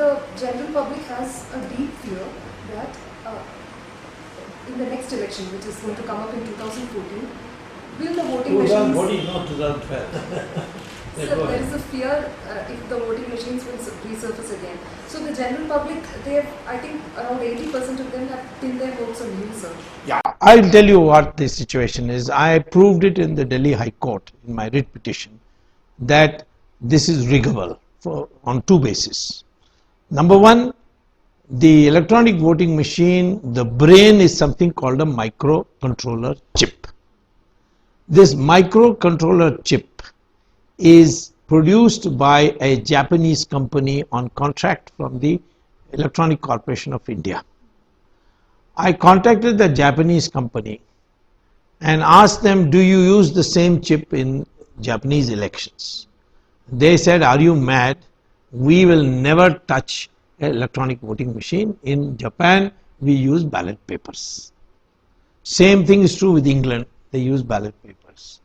the general public has a deep fear that in the next election, which is going to come up in 2014, will the voting machines... 2014, not 2012. So there is a fear if the voting machines will resurface again. So the general public, I think around 80% of them have pinned their votes on you, sir. Yeah, I'll tell you what the situation is. I proved it in the Delhi High Court in my writ petition that this is riggable on two bases. Number one, the electronic voting machine, the brain is something called a microcontroller chip. This microcontroller chip is produced by a Japanese company on contract from the Electronic Corporation of India. I contacted the Japanese company and asked them, do you use the same chip in Japanese elections? They said, are you mad? We will never touch an electronic voting machine. In Japan, we use ballot papers. Same thing is true with England. They use ballot papers.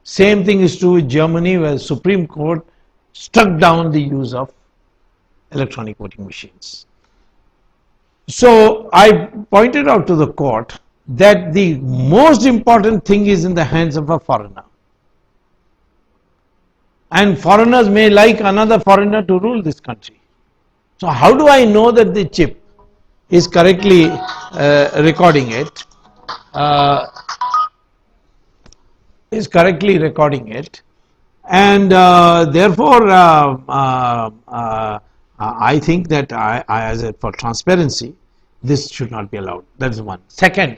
Same thing is true with Germany, where the Supreme Court struck down the use of electronic voting machines. So I pointed out to the court that the most important thing is in the hands of a foreigner. And foreigners may like another foreigner to rule this country. So how do I know that the chip is correctly recording it? And therefore I think that for transparency this should not be allowed. That is one. Second,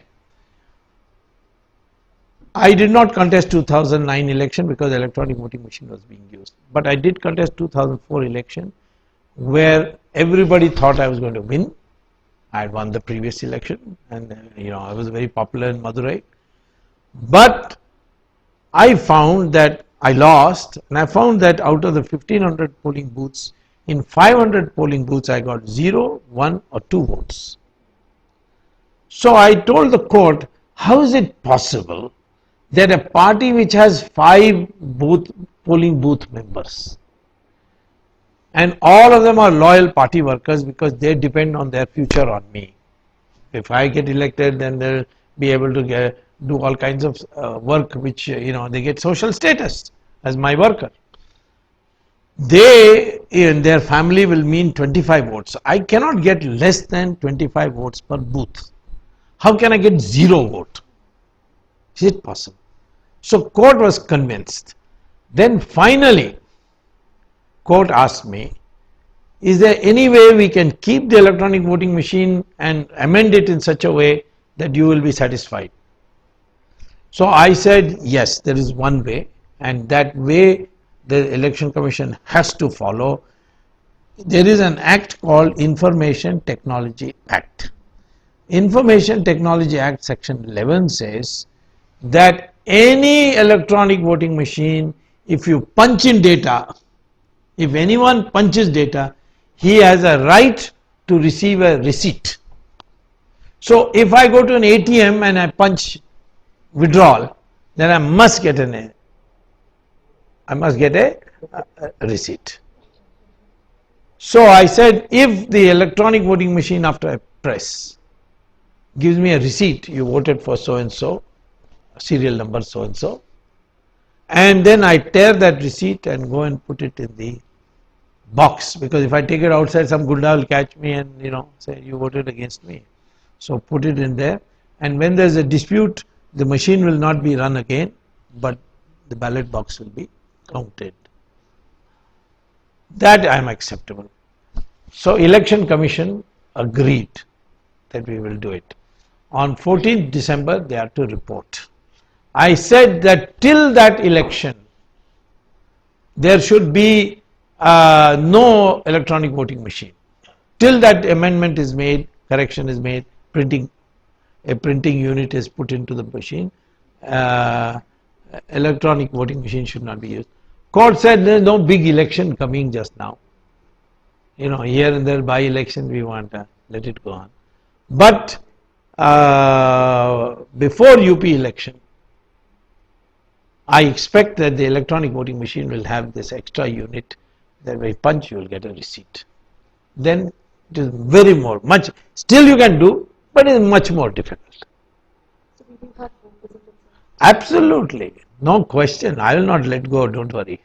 I did not contest 2009 election because electronic voting machine was being used, but I did contest 2004 election where everybody thought I was going to win. I had won the previous election and I was very popular in Madurai, but I found that I lost, and I found that out of the 1500 polling booths, in 500 polling booths I got 0, 1 or 2 votes. So I told the court, how is it possible that a party which has 5 polling booth members and all of them are loyal party workers because they depend on their future on me. If I get elected, then they'll be able to do all kinds of work which they get social status as my worker. They in their family will mean 25 votes. I cannot get less than 25 votes per booth. How can I get 0 vote? Is it possible? So court was convinced. Then finally court asked me, is there any way we can keep the electronic voting machine and amend it in such a way that you will be satisfied? So I said, yes, there is one way, and that way the Election Commission has to follow. There is an act called Information Technology Act. Information Technology Act section 11 says that any electronic voting machine, if you punch in data, if anyone punches data, he has a right to receive a receipt. So if I go to an ATM and I punch withdrawal, then I must get a receipt. So I said, if the electronic voting machine after I press gives me a receipt, you voted for so and so, serial number so and so, and then I tear that receipt and go and put it in the box, because if I take it outside, some gunda will catch me and say you voted against me. So put it in there, and when there is a dispute, the machine will not be run again, but the ballot box will be counted. That I am acceptable. So Election Commission agreed that we will do it. On 14th December they are to report. I said that till that election there should be no electronic voting machine. Till that amendment is made, correction is made, a printing unit is put into the machine, electronic voting machine should not be used. Court said there is no big election coming just now. Here and there by election we want to let it go on. But before UP election, I expect that the electronic voting machine will have this extra unit that when you punch you will get a receipt. then it is very much, still you can do, but it is much more difficult. So we will have home visit. Absolutely, no question. I will not let go, don't worry.